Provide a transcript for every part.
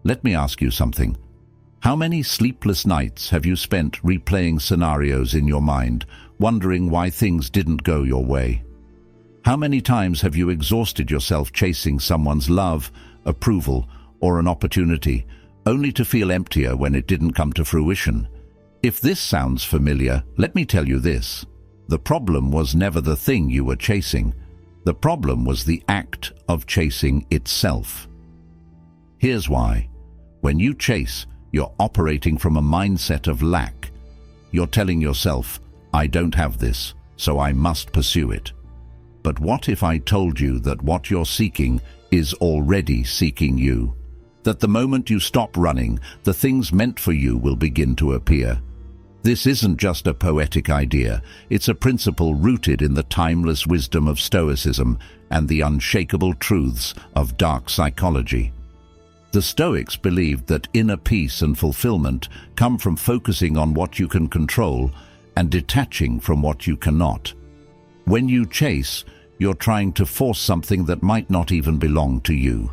Let me ask you something. How many sleepless nights have you spent replaying scenarios in your mind, wondering why things didn't go your way? How many times have you exhausted yourself chasing someone's love, approval, or an opportunity, only to feel emptier when it didn't come to fruition? If this sounds familiar, let me tell you this. The problem was never the thing you were chasing. The problem was the act of chasing itself. Here's why. When you chase, you're operating from a mindset of lack. You're telling yourself, I don't have this, so I must pursue it. But what if I told you that what you're seeking is already seeking you? That the moment you stop running, the things meant for you will begin to appear. This isn't just a poetic idea, it's a principle rooted in the timeless wisdom of Stoicism and the unshakable truths of dark psychology. The Stoics believed that inner peace and fulfillment come from focusing on what you can control and detaching from what you cannot. When you chase, you're trying to force something that might not even belong to you.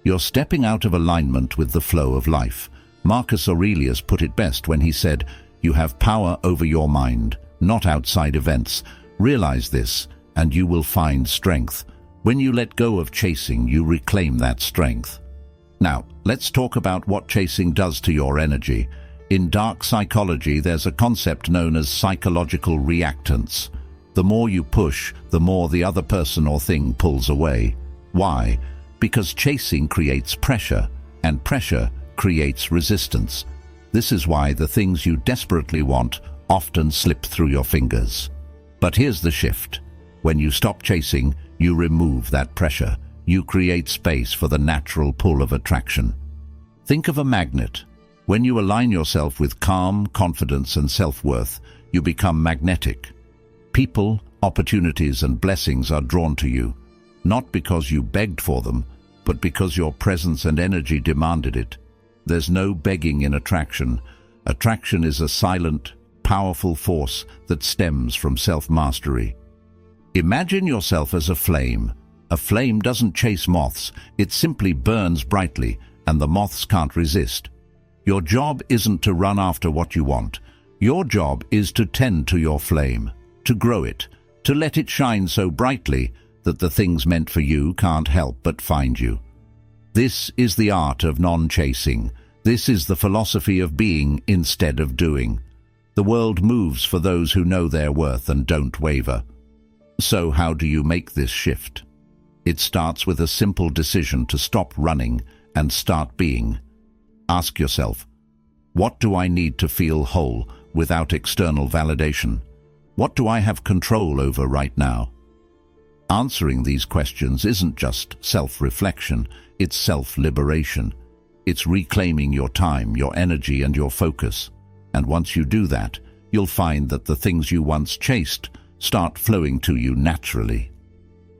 You're stepping out of alignment with the flow of life. Marcus Aurelius put it best when he said, "You have power over your mind, not outside events. Realize this, and you will find strength. When you let go of chasing, you reclaim that strength." Now, let's talk about what chasing does to your energy. In dark psychology, there's a concept known as psychological reactance. The more you push, the more the other person or thing pulls away. Why? Because chasing creates pressure, and pressure creates resistance. This is why the things you desperately want often slip through your fingers. But here's the shift. When you stop chasing, you remove that pressure. You create space for the natural pull of attraction. Think of a magnet. When you align yourself with calm, confidence, and self-worth, you become magnetic. People, opportunities, and blessings are drawn to you, not because you begged for them, but because your presence and energy demanded it. There's no begging in attraction. Attraction is a silent, powerful force that stems from self-mastery. Imagine yourself as a flame. A flame doesn't chase moths, it simply burns brightly, and the moths can't resist. Your job isn't to run after what you want. Your job is to tend to your flame, to grow it, to let it shine so brightly that the things meant for you can't help but find you. This is the art of non-chasing. This is the philosophy of being instead of doing. The world moves for those who know their worth and don't waver. So how do you make this shift? It starts with a simple decision to stop running and start being. Ask yourself, what do I need to feel whole without external validation? What do I have control over right now? Answering these questions isn't just self-reflection, it's self-liberation. It's reclaiming your time, your energy, and your focus. And once you do that, you'll find that the things you once chased start flowing to you naturally.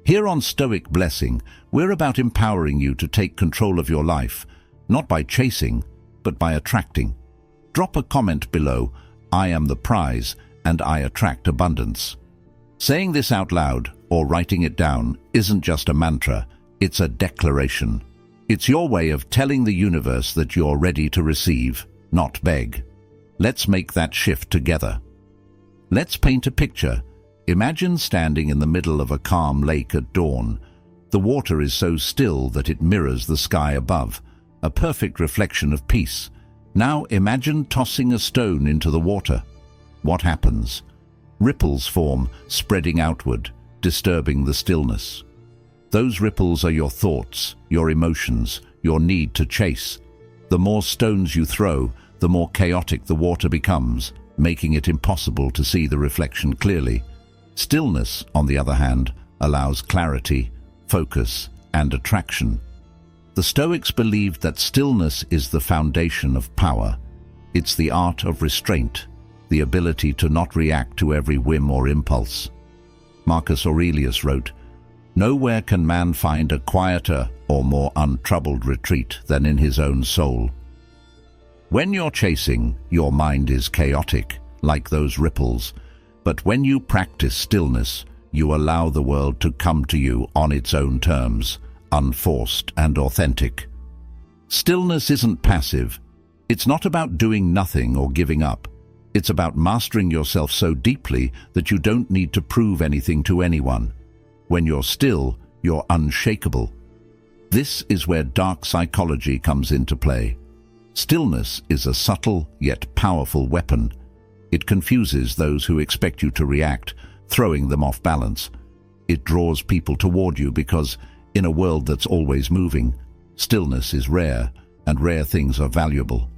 Here on Stoic Blessing, we're about empowering you to take control of your life, not by chasing, but by attracting. Drop a comment below, "I am the prize, and I attract abundance." Saying this out loud, or writing it down, isn't just a mantra, it's a declaration. It's your way of telling the universe that you're ready to receive, not beg. Let's make that shift together. Let's paint a picture. Imagine standing in the middle of a calm lake at dawn. The water is so still that it mirrors the sky above, a perfect reflection of peace. Now imagine tossing a stone into the water. What happens? Ripples form, spreading outward, disturbing the stillness. Those ripples are your thoughts, your emotions, your need to chase. The more stones you throw, the more chaotic the water becomes, making it impossible to see the reflection clearly. Stillness, on the other hand, allows clarity, focus, and attraction. The Stoics believed that stillness is the foundation of power. It's the art of restraint, the ability to not react to every whim or impulse. Marcus Aurelius wrote, "Nowhere can man find a quieter or more untroubled retreat than in his own soul." When you're chasing, your mind is chaotic, like those ripples. But when you practice stillness, you allow the world to come to you on its own terms, unforced and authentic. Stillness isn't passive. It's not about doing nothing or giving up. It's about mastering yourself so deeply that you don't need to prove anything to anyone. When you're still, you're unshakable. This is where dark psychology comes into play. Stillness is a subtle yet powerful weapon. It confuses those who expect you to react, throwing them off balance. It draws people toward you because, in a world that's always moving, stillness is rare, and rare things are valuable.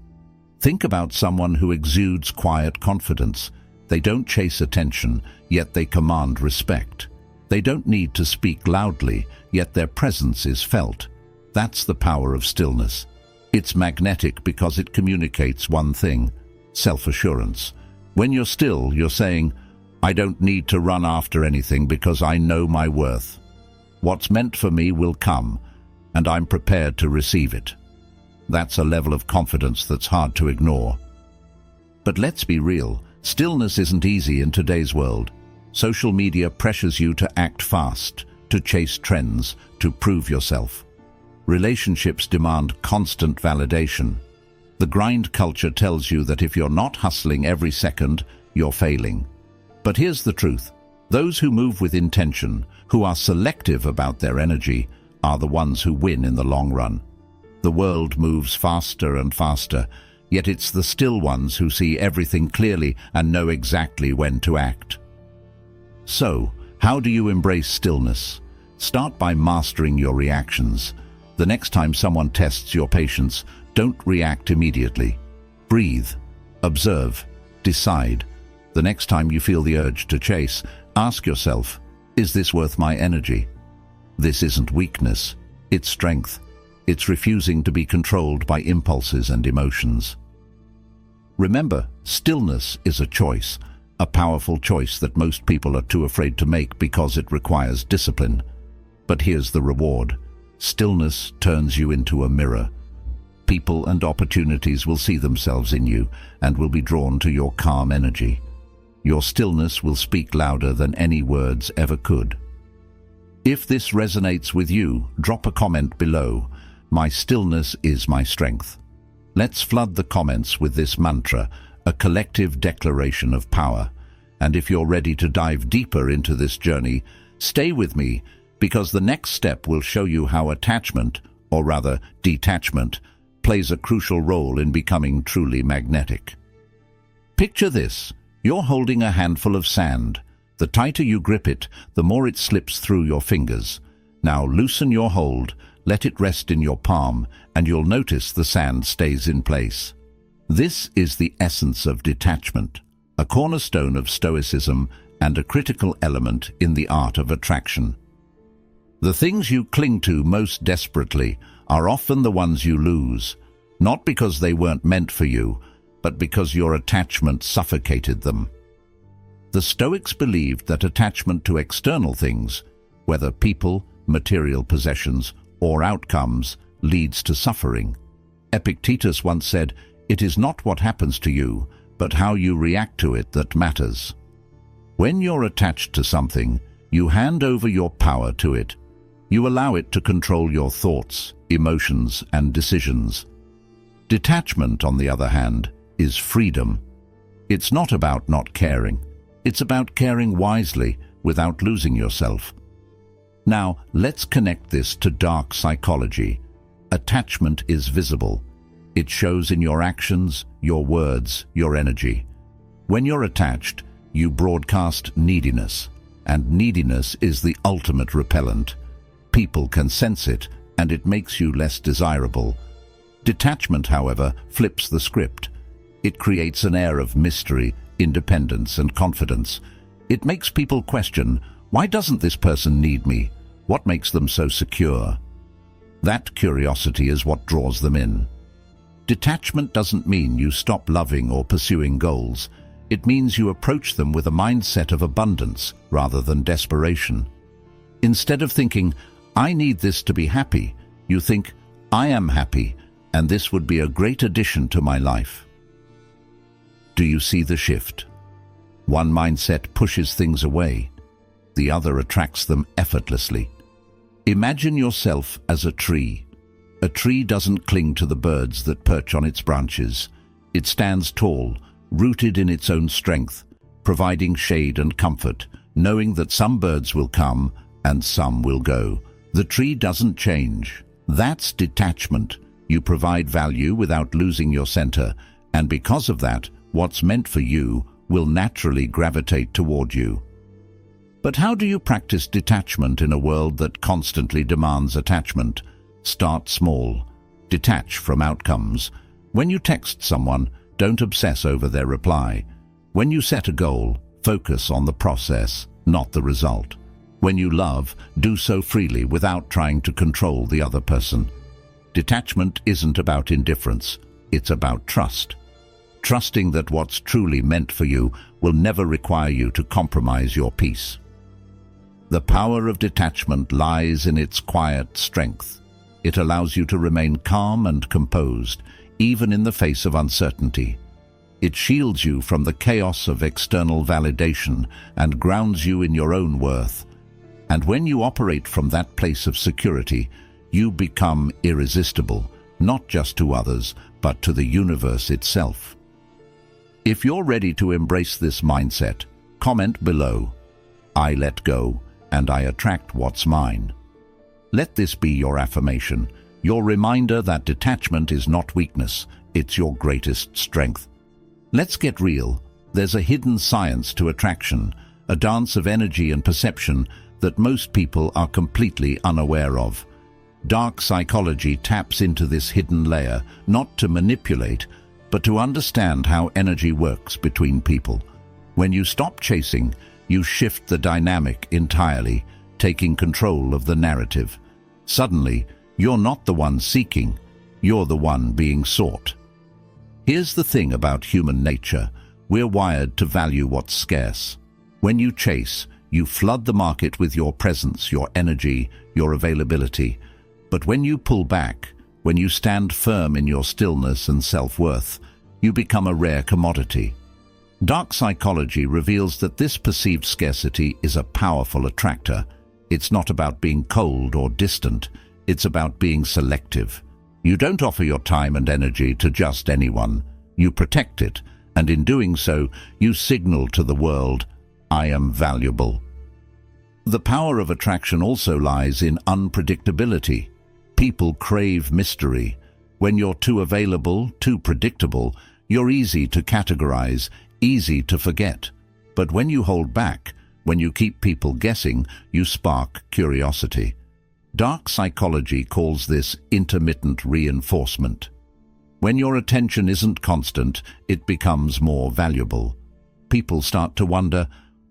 Think about someone who exudes quiet confidence. They don't chase attention, yet they command respect. They don't need to speak loudly, yet their presence is felt. That's the power of stillness. It's magnetic because it communicates one thing: self-assurance. When you're still, you're saying, "I don't need to run after anything because I know my worth. What's meant for me will come, and I'm prepared to receive it." That's a level of confidence that's hard to ignore. But let's be real, stillness isn't easy in today's world. Social media pressures you to act fast, to chase trends, to prove yourself. Relationships demand constant validation. The grind culture tells you that if you're not hustling every second, you're failing. But here's the truth. Those who move with intention, who are selective about their energy, are the ones who win in the long run. The world moves faster and faster, yet it's the still ones who see everything clearly and know exactly when to act. So, how do you embrace stillness? Start by mastering your reactions. The next time someone tests your patience, don't react immediately. Breathe, observe, decide. The next time you feel the urge to chase, ask yourself, is this worth my energy? This isn't weakness, it's strength. It's refusing to be controlled by impulses and emotions. Remember, stillness is a choice, a powerful choice that most people are too afraid to make because it requires discipline. But here's the reward. Stillness turns you into a mirror. People and opportunities will see themselves in you and will be drawn to your calm energy. Your stillness will speak louder than any words ever could. If this resonates with you, drop a comment below. My stillness is my strength. Let's flood the comments with this mantra, a collective declaration of power. And if you're ready to dive deeper into this journey, stay with me, because the next step will show you how attachment, or rather detachment, plays a crucial role in becoming truly magnetic. Picture this. You're holding a handful of sand. The tighter you grip it, the more it slips through your fingers. Now loosen your hold, let it rest in your palm, and you'll notice the sand stays in place. This is the essence of detachment, a cornerstone of Stoicism and a critical element in the art of attraction. The things you cling to most desperately are often the ones you lose, not because they weren't meant for you, but because your attachment suffocated them. The Stoics believed that attachment to external things, whether people, material possessions, or outcomes, leads to suffering. Epictetus once said, "It is not what happens to you, but how you react to it that matters." When you're attached to something, you hand over your power to it. You allow it to control your thoughts, emotions, and decisions. Detachment, on the other hand, is freedom. It's not about not caring. It's about caring wisely without losing yourself. Now, let's connect this to dark psychology. Attachment is visible. It shows in your actions, your words, your energy. When you're attached, you broadcast neediness, and neediness is the ultimate repellent. People can sense it, and it makes you less desirable. Detachment, however, flips the script. It creates an air of mystery, independence, and confidence. It makes people question, why doesn't this person need me? What makes them so secure? That curiosity is what draws them in. Detachment doesn't mean you stop loving or pursuing goals. It means you approach them with a mindset of abundance rather than desperation. Instead of thinking, I need this to be happy, you think, I am happy, and this would be a great addition to my life. Do you see the shift? One mindset pushes things away. The other attracts them effortlessly. Imagine yourself as a tree. A tree doesn't cling to the birds that perch on its branches. It stands tall, rooted in its own strength, providing shade and comfort, knowing that some birds will come and some will go. The tree doesn't change. That's detachment. You provide value without losing your center, and because of that, what's meant for you will naturally gravitate toward you. But how do you practice detachment in a world that constantly demands attachment? Start small. Detach from outcomes. When you text someone, don't obsess over their reply. When you set a goal, focus on the process, not the result. When you love, do so freely without trying to control the other person. Detachment isn't about indifference, it's about trust. Trusting that what's truly meant for you will never require you to compromise your peace. The power of detachment lies in its quiet strength. It allows you to remain calm and composed, even in the face of uncertainty. It shields you from the chaos of external validation and grounds you in your own worth. And when you operate from that place of security, you become irresistible, not just to others, but to the universe itself. If you're ready to embrace this mindset, comment below. I let go, and I attract what's mine. Let this be your affirmation, your reminder that detachment is not weakness, it's your greatest strength. Let's get real. There's a hidden science to attraction, a dance of energy and perception that most people are completely unaware of. Dark psychology taps into this hidden layer, not to manipulate, but to understand how energy works between people. When you stop chasing, you shift the dynamic entirely, taking control of the narrative. Suddenly, you're not the one seeking, you're the one being sought. Here's the thing about human nature. We're wired to value what's scarce. When you chase, you flood the market with your presence, your energy, your availability. But when you pull back, when you stand firm in your stillness and self-worth, you become a rare commodity. Dark psychology reveals that this perceived scarcity is a powerful attractor. It's not about being cold or distant, it's about being selective. You don't offer your time and energy to just anyone. You protect it, and in doing so, you signal to the world, I am valuable. The power of attraction also lies in unpredictability. People crave mystery. When you're too available, too predictable, you're easy to categorize, easy to forget. But when you hold back, when you keep people guessing, you spark curiosity. Dark psychology calls this intermittent reinforcement. When your attention isn't constant, it becomes more valuable. People start to wonder,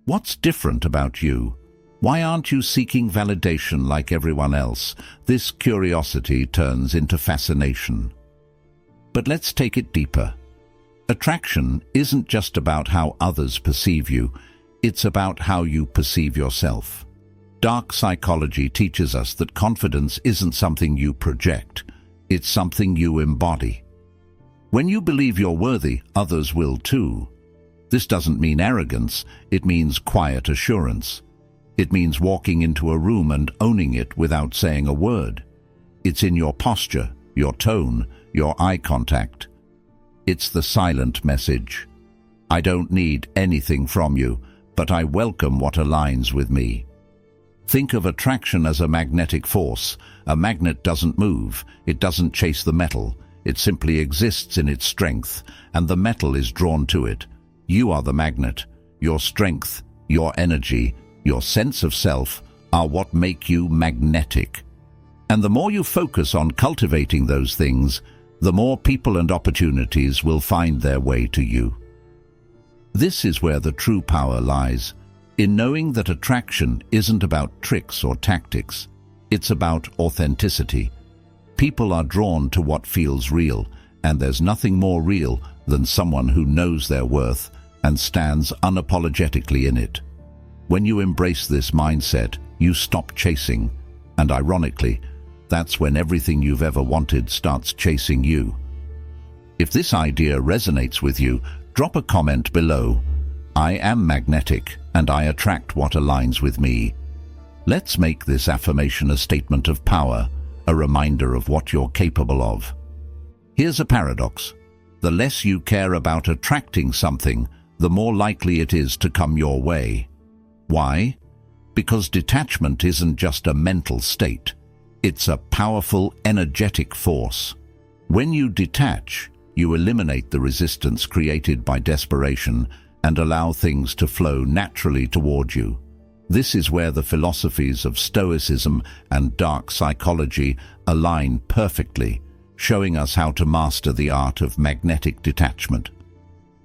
what's different about you? Why aren't you seeking validation like everyone else? This curiosity turns into fascination. But let's take it deeper. Attraction isn't just about how others perceive you, it's about how you perceive yourself. Dark psychology teaches us that confidence isn't something you project, it's something you embody. When you believe you're worthy, others will too. This doesn't mean arrogance, it means quiet assurance. It means walking into a room and owning it without saying a word. It's in your posture, your tone, your eye contact. It's the silent message. I don't need anything from you, but I welcome what aligns with me. Think of attraction as a magnetic force. A magnet doesn't move, it doesn't chase the metal. It simply exists in its strength, and the metal is drawn to it. You are the magnet. Your strength, your energy, your sense of self are what make you magnetic. And the more you focus on cultivating those things, the more people and opportunities will find their way to you. This is where the true power lies, in knowing that attraction isn't about tricks or tactics. It's about authenticity. People are drawn to what feels real, and there's nothing more real than someone who knows their worth and stands unapologetically in it. When you embrace this mindset, you stop chasing, and ironically, that's when everything you've ever wanted starts chasing you. If this idea resonates with you, drop a comment below. I am magnetic, and I attract what aligns with me. Let's make this affirmation a statement of power, a reminder of what you're capable of. Here's a paradox. The less you care about attracting something, the more likely it is to come your way. Why? Because detachment isn't just a mental state. It's a powerful, energetic force. When you detach, you eliminate the resistance created by desperation and allow things to flow naturally toward you. This is where the philosophies of Stoicism and dark psychology align perfectly, showing us how to master the art of magnetic detachment.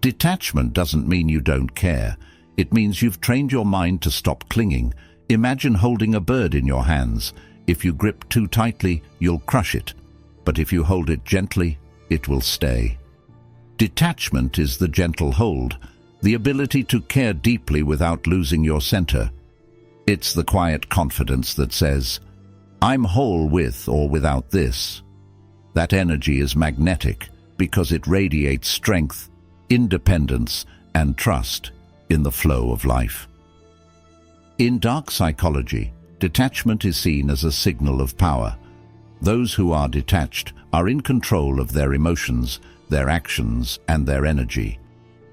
Detachment doesn't mean you don't care. It means you've trained your mind to stop clinging. Imagine holding a bird in your hands. If you grip too tightly, you'll crush it. But if you hold it gently, it will stay. Detachment is the gentle hold, the ability to care deeply without losing your center. It's the quiet confidence that says, I'm whole with or without this. That energy is magnetic because it radiates strength, independence, and trust in the flow of life. In dark psychology, detachment is seen as a signal of power. Those who are detached are in control of their emotions, their actions, and their energy.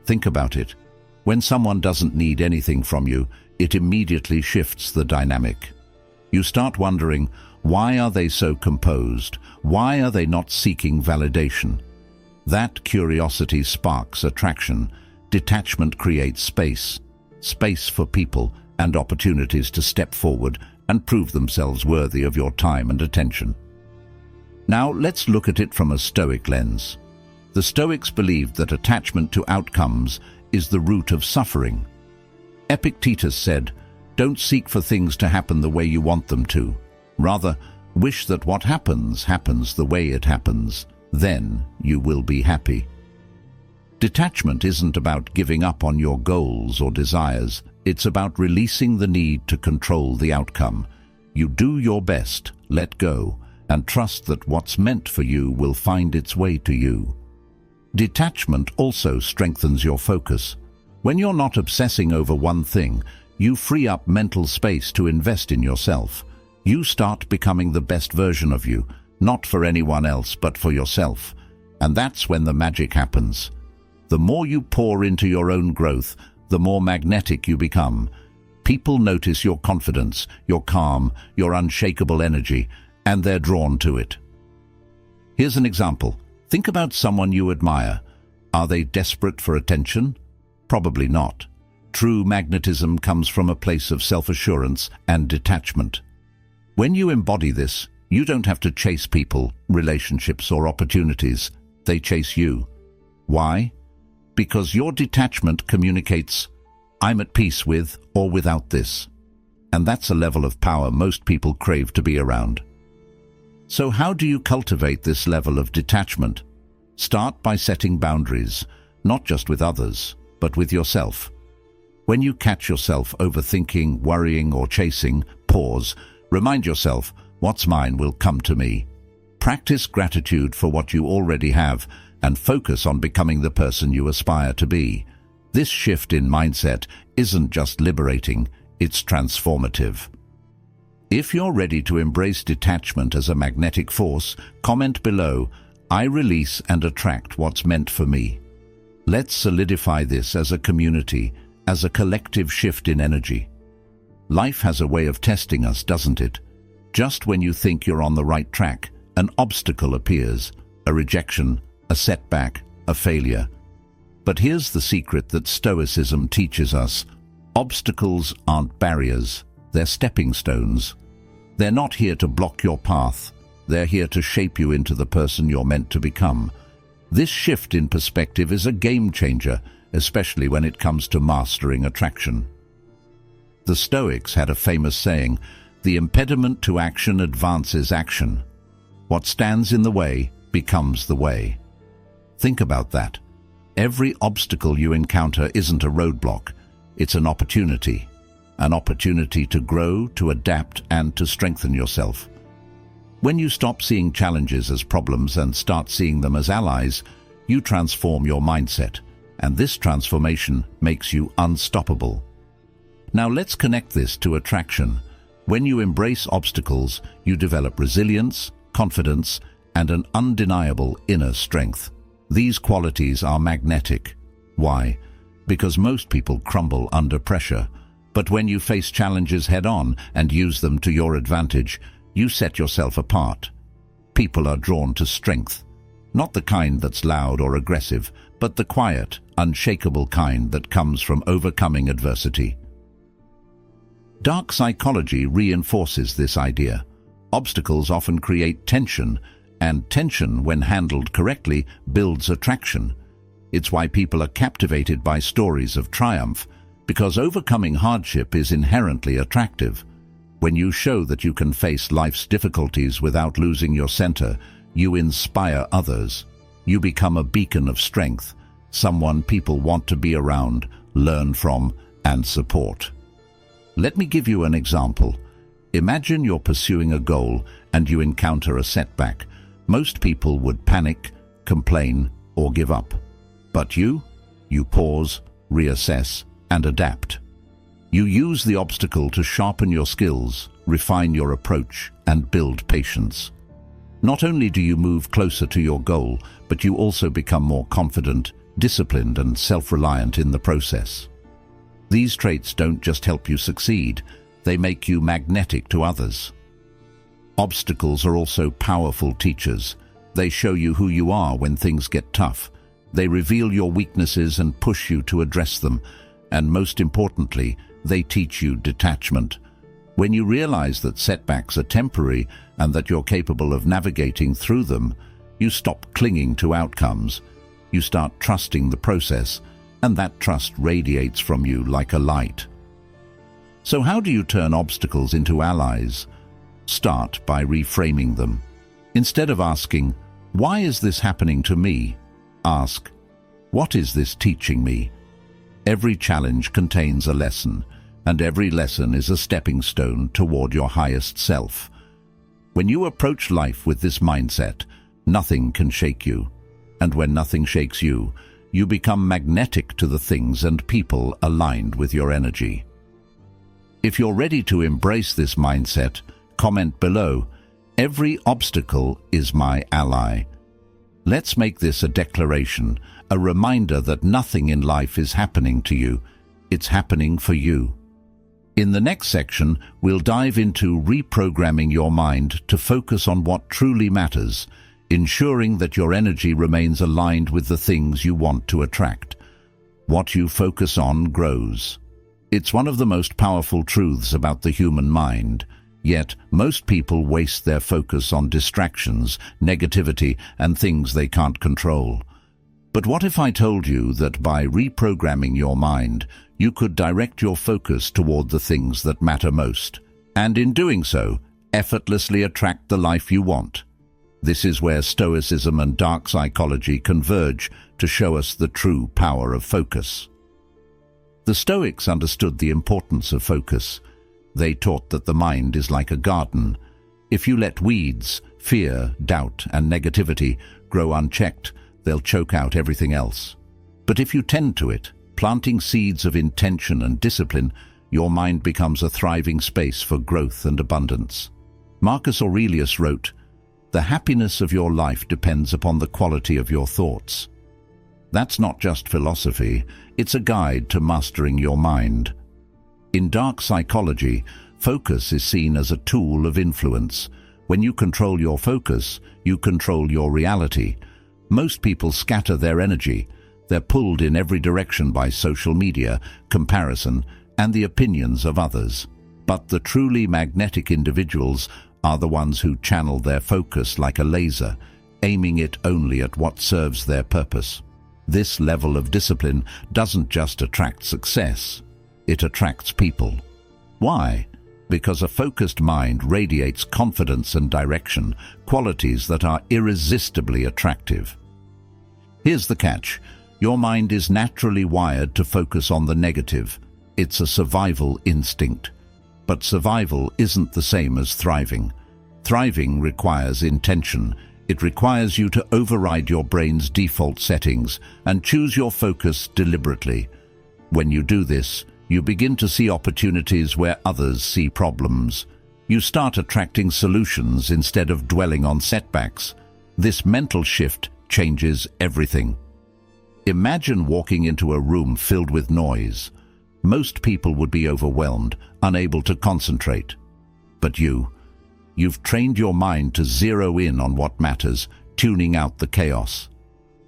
Think about it. When someone doesn't need anything from you, it immediately shifts the dynamic. You start wondering, why are they so composed? Why are they not seeking validation? That curiosity sparks attraction. Detachment creates space for people and opportunities to step forward and prove themselves worthy of your time and attention. Now let's look at it from a Stoic lens. The Stoics believed that attachment to outcomes is the root of suffering. Epictetus said, don't seek for things to happen the way you want them to. Rather, wish that what happens happens the way it happens. Then you will be happy. Detachment isn't about giving up on your goals or desires. It's about releasing the need to control the outcome. You do your best, let go, and trust that what's meant for you will find its way to you. Detachment also strengthens your focus. When you're not obsessing over one thing, you free up mental space to invest in yourself. You start becoming the best version of you, not for anyone else but for yourself. And that's when the magic happens. The more you pour into your own growth, the more magnetic you become. People notice your confidence, your calm, your unshakable energy, and they're drawn to it. Here's an example. Think about someone you admire. Are they desperate for attention? Probably not. True magnetism comes from a place of self-assurance and detachment. When you embody this, you don't have to chase people, relationships, or opportunities. They chase you. Why? Because your detachment communicates, I'm at peace with or without this. And that's a level of power most people crave to be around. So how do you cultivate this level of detachment? Start by setting boundaries, not just with others, but with yourself. When you catch yourself overthinking, worrying, or chasing, pause. Remind yourself, what's mine will come to me. Practice gratitude for what you already have and focus on becoming the person you aspire to be. This shift in mindset isn't just liberating, it's transformative. If you're ready to embrace detachment as a magnetic force, comment below, I release and attract what's meant for me. Let's solidify this as a community, as a collective shift in energy. Life has a way of testing us, doesn't it? Just when you think you're on the right track, an obstacle appears, a rejection, a setback, a failure. But here's the secret that Stoicism teaches us. Obstacles aren't barriers, they're stepping stones. They're not here to block your path, they're here to shape you into the person you're meant to become. This shift in perspective is a game changer, especially when it comes to mastering attraction. The Stoics had a famous saying, the impediment to action advances action. What stands in the way becomes the way. Think about that. Every obstacle you encounter isn't a roadblock, it's an opportunity to grow, to adapt, and to strengthen yourself. When you stop seeing challenges as problems and start seeing them as allies, you transform your mindset, and this transformation makes you unstoppable. Now let's connect this to attraction. When you embrace obstacles, you develop resilience, confidence, and an undeniable inner strength. These qualities are magnetic. Why? Because most people crumble under pressure. But when you face challenges head-on and use them to your advantage, you set yourself apart. People are drawn to strength. Not the kind that's loud or aggressive, but the quiet, unshakable kind that comes from overcoming adversity. Dark psychology reinforces this idea. Obstacles often create tension, and tension, when handled correctly, builds attraction. It's why people are captivated by stories of triumph, because overcoming hardship is inherently attractive. When you show that you can face life's difficulties without losing your center, you inspire others. You become a beacon of strength, someone people want to be around, learn from, and support. Let me give you an example. Imagine you're pursuing a goal and you encounter a setback. Most people would panic, complain, or give up. But you pause, reassess, and adapt. You use the obstacle to sharpen your skills, refine your approach, and build patience. Not only do you move closer to your goal, but you also become more confident, disciplined, and self-reliant in the process. These traits don't just help you succeed, they make you magnetic to others. Obstacles are also powerful teachers. They show you who you are when things get tough. They reveal your weaknesses and push you to address them. And most importantly, they teach you detachment. When you realize that setbacks are temporary and that you're capable of navigating through them, you stop clinging to outcomes. You start trusting the process, and that trust radiates from you like a light. So how do you turn obstacles into allies? Start by reframing them. Instead of asking, "Why is this happening to me?" ask, "What is this teaching me?" Every challenge contains a lesson, and every lesson is a stepping stone toward your highest self. When you approach life with this mindset, nothing can shake you. And when nothing shakes you, you become magnetic to the things and people aligned with your energy. If you're ready to embrace this mindset, comment below, "Every obstacle is my ally." Let's make this a declaration, a reminder that nothing in life is happening to you, it's happening for you. In the next section, we'll dive into reprogramming your mind to focus on what truly matters, ensuring that your energy remains aligned with the things you want to attract. What you focus on grows. It's one of the most powerful truths about the human mind. Yet, most people waste their focus on distractions, negativity, and things they can't control. But what if I told you that by reprogramming your mind, you could direct your focus toward the things that matter most, and in doing so, effortlessly attract the life you want? This is where Stoicism and dark psychology converge to show us the true power of focus. The Stoics understood the importance of focus. They taught that the mind is like a garden. If you let weeds, fear, doubt, and negativity grow unchecked, they'll choke out everything else. But if you tend to it, planting seeds of intention and discipline, your mind becomes a thriving space for growth and abundance. Marcus Aurelius wrote, "The happiness of your life depends upon the quality of your thoughts." That's not just philosophy, it's a guide to mastering your mind. In dark psychology, focus is seen as a tool of influence. When you control your focus, you control your reality. Most people scatter their energy. They're pulled in every direction by social media, comparison, and the opinions of others. But the truly magnetic individuals are the ones who channel their focus like a laser, aiming it only at what serves their purpose. This level of discipline doesn't just attract success, it attracts people. Why? Because a focused mind radiates confidence and direction, qualities that are irresistibly attractive. Here's the catch. Your mind is naturally wired to focus on the negative. It's a survival instinct. But survival isn't the same as thriving. Thriving requires intention. It requires you to override your brain's default settings and choose your focus deliberately. When you do this, you begin to see opportunities where others see problems. You start attracting solutions instead of dwelling on setbacks. This mental shift changes everything. Imagine walking into a room filled with noise. Most people would be overwhelmed, unable to concentrate. But you've trained your mind to zero in on what matters, tuning out the chaos.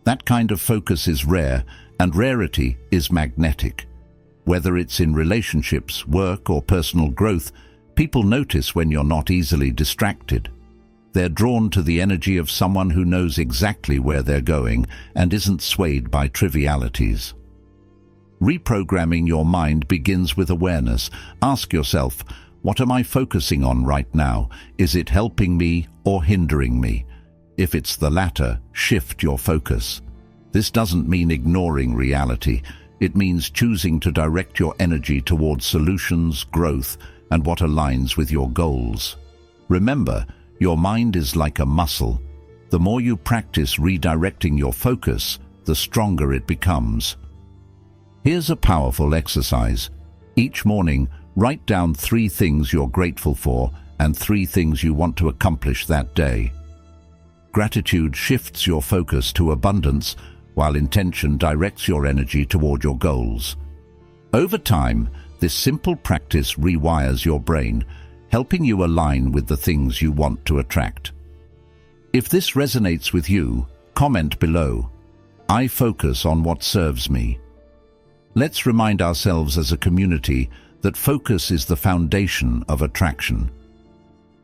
That kind of focus is rare, and rarity is magnetic. Whether it's in relationships, work, or personal growth, people notice when you're not easily distracted. They're drawn to the energy of someone who knows exactly where they're going and isn't swayed by trivialities. Reprogramming your mind begins with awareness. Ask yourself, what am I focusing on right now? Is it helping me or hindering me? If it's the latter, shift your focus. This doesn't mean ignoring reality. It means choosing to direct your energy towards solutions, growth, and what aligns with your goals. Remember, your mind is like a muscle. The more you practice redirecting your focus, the stronger it becomes. Here's a powerful exercise. Each morning, write down 3 things you're grateful for and 3 things you want to accomplish that day. Gratitude shifts your focus to abundance, while intention directs your energy toward your goals. Over time, this simple practice rewires your brain, helping you align with the things you want to attract. If this resonates with you, comment below. I focus on what serves me. Let's remind ourselves as a community that focus is the foundation of attraction.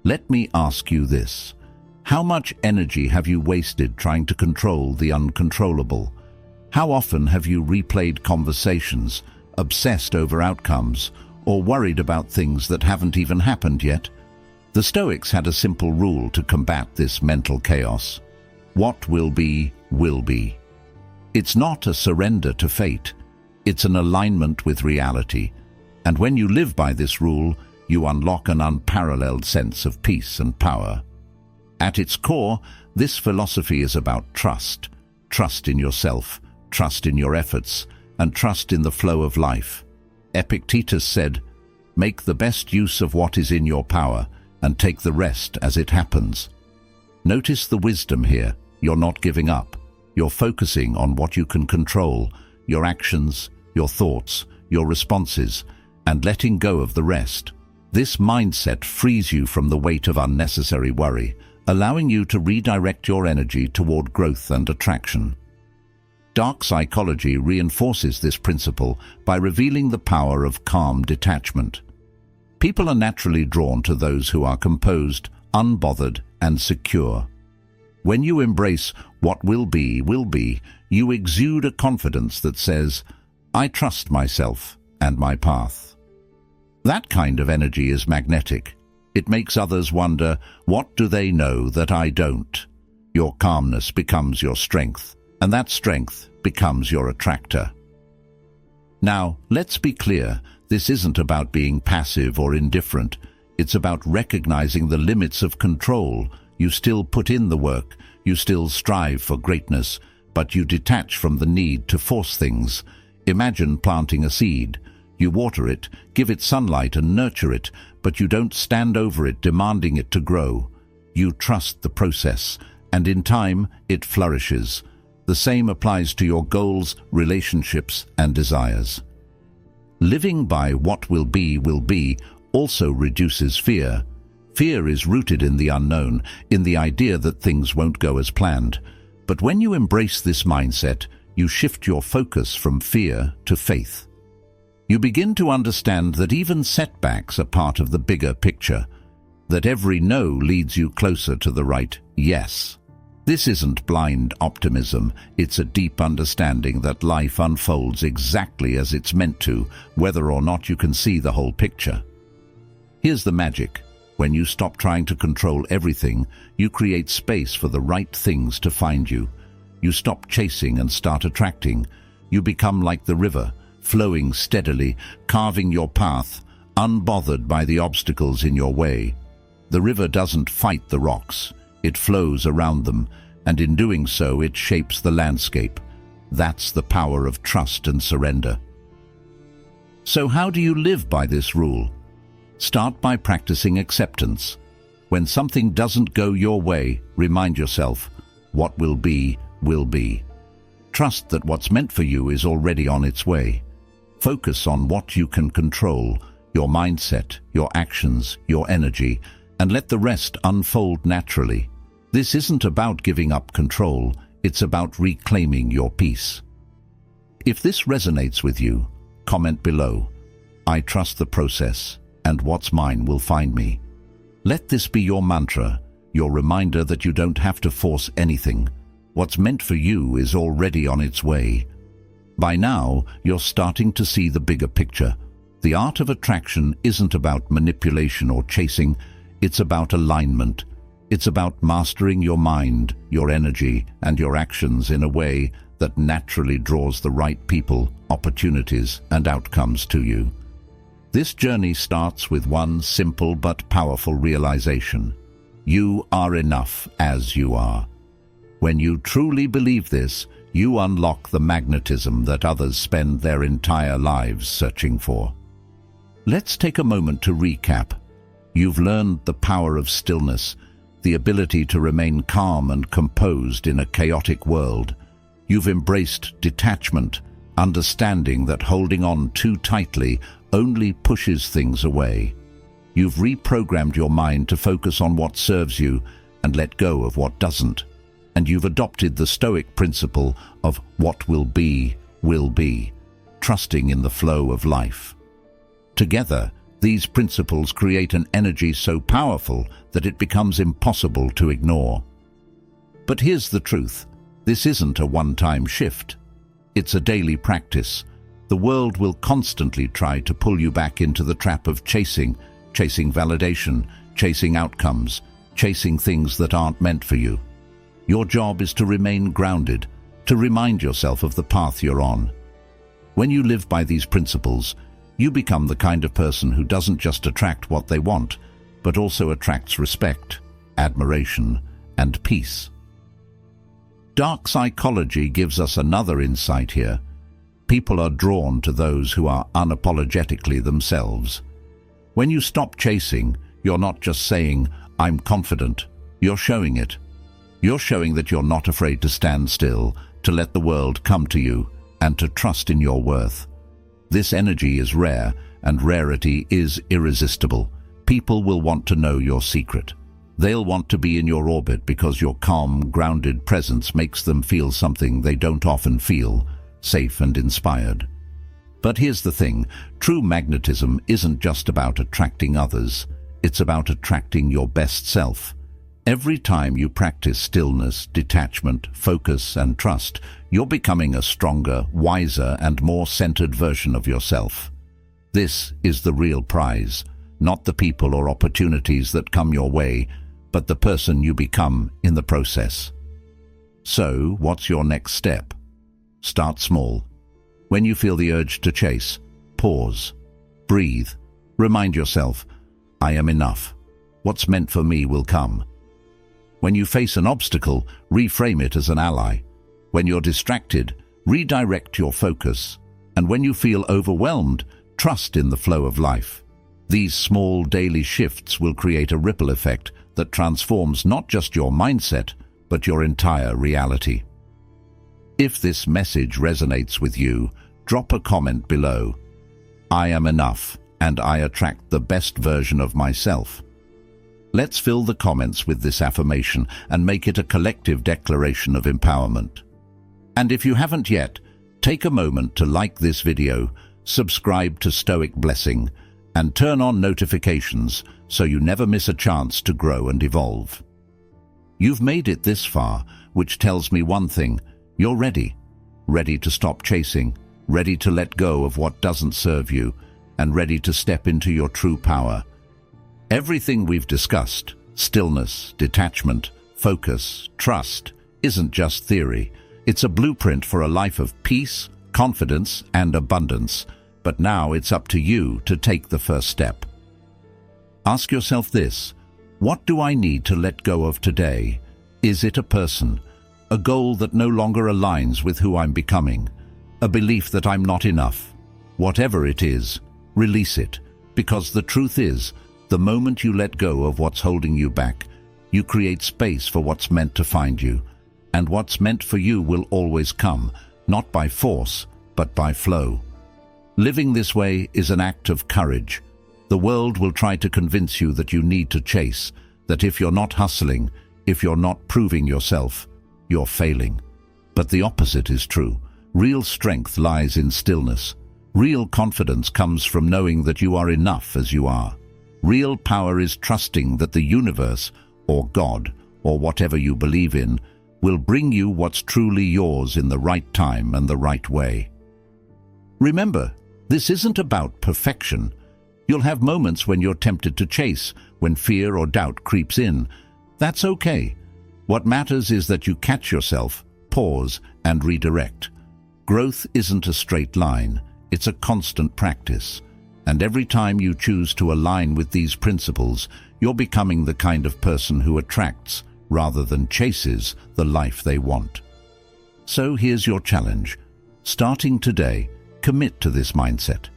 Let me ask you this. How much energy have you wasted trying to control the uncontrollable? How often have you replayed conversations, obsessed over outcomes, or worried about things that haven't even happened yet? The Stoics had a simple rule to combat this mental chaos. What will be, will be. It's not a surrender to fate. It's an alignment with reality. And when you live by this rule, you unlock an unparalleled sense of peace and power. At its core, this philosophy is about trust. Trust in yourself, trust in your efforts, and trust in the flow of life. Epictetus said, "Make the best use of what is in your power, and take the rest as it happens." Notice the wisdom here. You're not giving up. You're focusing on what you can control, your actions, your thoughts, your responses, and letting go of the rest. This mindset frees you from the weight of unnecessary worry, allowing you to redirect your energy toward growth and attraction. Dark psychology reinforces this principle by revealing the power of calm detachment. People are naturally drawn to those who are composed, unbothered, and secure. When you embrace what will be, you exude a confidence that says, "I trust myself and my path." That kind of energy is magnetic. It makes others wonder, what do they know that I don't? Your calmness becomes your strength, and that strength becomes your attractor. Now, let's be clear, this isn't about being passive or indifferent. It's about recognizing the limits of control. You still put in the work, you still strive for greatness, but you detach from the need to force things. Imagine planting a seed. You water it, give it sunlight and nurture it, but you don't stand over it demanding it to grow. You trust the process, and in time it flourishes. The same applies to your goals, relationships, and desires. Living by what will be also reduces fear. Fear is rooted in the unknown, in the idea that things won't go as planned. But when you embrace this mindset, you shift your focus from fear to faith. You begin to understand that even setbacks are part of the bigger picture, that every no leads you closer to the right yes. This isn't blind optimism, it's a deep understanding that life unfolds exactly as it's meant to, whether or not you can see the whole picture. Here's the magic. When you stop trying to control everything, you create space for the right things to find you. You stop chasing and start attracting. You become like the river, flowing steadily, carving your path, unbothered by the obstacles in your way. The river doesn't fight the rocks, it flows around them, and in doing so it shapes the landscape. That's the power of trust and surrender. So how do you live by this rule? Start by practicing acceptance. When something doesn't go your way, remind yourself, what will be, will be. Trust that what's meant for you is already on its way. Focus on what you can control, your mindset, your actions, your energy, and let the rest unfold naturally. This isn't about giving up control, it's about reclaiming your peace. If this resonates with you, comment below. I trust the process, and what's mine will find me. Let this be your mantra, your reminder that you don't have to force anything. What's meant for you is already on its way. By now, you're starting to see the bigger picture. The art of attraction isn't about manipulation or chasing, it's about alignment. It's about mastering your mind, your energy, and your actions in a way that naturally draws the right people, opportunities, and outcomes to you. This journey starts with one simple but powerful realization. You are enough as you are. When you truly believe this, you unlock the magnetism that others spend their entire lives searching for. Let's take a moment to recap. You've learned the power of stillness, the ability to remain calm and composed in a chaotic world. You've embraced detachment, understanding that holding on too tightly only pushes things away. You've reprogrammed your mind to focus on what serves you and let go of what doesn't. And you've adopted the Stoic principle of what will be, trusting in the flow of life. Together, these principles create an energy so powerful that it becomes impossible to ignore. But here's the truth. This isn't a one-time shift. It's a daily practice. The world will constantly try to pull you back into the trap of chasing validation, chasing outcomes, chasing things that aren't meant for you. Your job is to remain grounded, to remind yourself of the path you're on. When you live by these principles, you become the kind of person who doesn't just attract what they want, but also attracts respect, admiration, and peace. Dark psychology gives us another insight here. People are drawn to those who are unapologetically themselves. When you stop chasing, you're not just saying, "I'm confident." You're showing it. You're showing that you're not afraid to stand still, to let the world come to you, and to trust in your worth. This energy is rare, and rarity is irresistible. People will want to know your secret. They'll want to be in your orbit because your calm, grounded presence makes them feel something they don't often feel, safe and inspired. But here's the thing, true magnetism isn't just about attracting others, it's about attracting your best self. Every time you practice stillness, detachment, focus, and trust, you're becoming a stronger, wiser, and more centered version of yourself. This is the real prize, not the people or opportunities that come your way, but the person you become in the process. So, what's your next step? Start small. When you feel the urge to chase, pause, breathe, remind yourself, I am enough. What's meant for me will come. When you face an obstacle, reframe it as an ally. When you're distracted, redirect your focus. And when you feel overwhelmed, trust in the flow of life. These small daily shifts will create a ripple effect that transforms not just your mindset, but your entire reality. If this message resonates with you, drop a comment below. I am enough, and I attract the best version of myself. Let's fill the comments with this affirmation and make it a collective declaration of empowerment. And if you haven't yet, take a moment to like this video, subscribe to Stoic Blessing, and turn on notifications so you never miss a chance to grow and evolve. You've made it this far, which tells me one thing: you're ready. Ready to stop chasing, ready to let go of what doesn't serve you, and ready to step into your true power. Everything we've discussed, stillness, detachment, focus, trust, isn't just theory. It's a blueprint for a life of peace, confidence, and abundance. But now it's up to you to take the first step. Ask yourself this: what do I need to let go of today? Is it a person? A goal that no longer aligns with who I'm becoming? A belief that I'm not enough? Whatever it is, release it, Because the truth is, the moment you let go of what's holding you back, you create space for what's meant to find you. And what's meant for you will always come, not by force, but by flow. Living this way is an act of courage. The world will try to convince you that you need to chase, that if you're not hustling, if you're not proving yourself, you're failing. But the opposite is true. Real strength lies in stillness. Real confidence comes from knowing that you are enough as you are. Real power is trusting that the universe, or God, or whatever you believe in, will bring you what's truly yours in the right time and the right way. Remember, this isn't about perfection. You'll have moments when you're tempted to chase, when fear or doubt creeps in. That's okay. What matters is that you catch yourself, pause, and redirect. Growth isn't a straight line. It's a constant practice. And every time you choose to align with these principles, you're becoming the kind of person who attracts, rather than chases, the life they want. So here's your challenge. Starting today, commit to this mindset.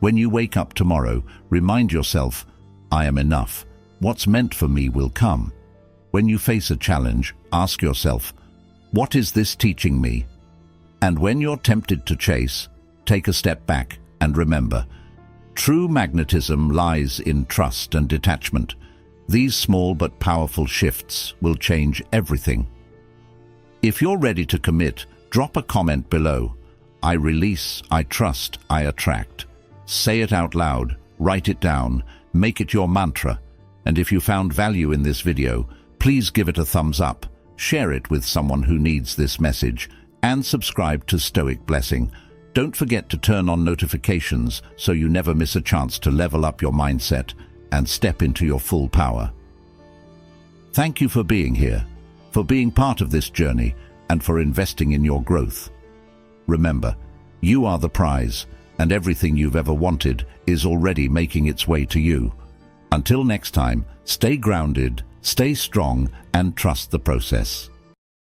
When you wake up tomorrow, remind yourself, I am enough. What's meant for me will come. When you face a challenge, ask yourself, what is this teaching me? And when you're tempted to chase, take a step back and remember, true magnetism lies in trust and detachment. These small but powerful shifts will change everything. If you're ready to commit, drop a comment below. I release, I trust, I attract. Say it out loud, write it down, make it your mantra. And if you found value in this video, please give it a thumbs up, share it with someone who needs this message, and subscribe to Stoic Blessing. Don't forget to turn on notifications so you never miss a chance to level up your mindset and step into your full power. Thank you for being here, for being part of this journey, and for investing in your growth. Remember, you are the prize, and everything you've ever wanted is already making its way to you. Until next time, stay grounded, stay strong, and trust the process.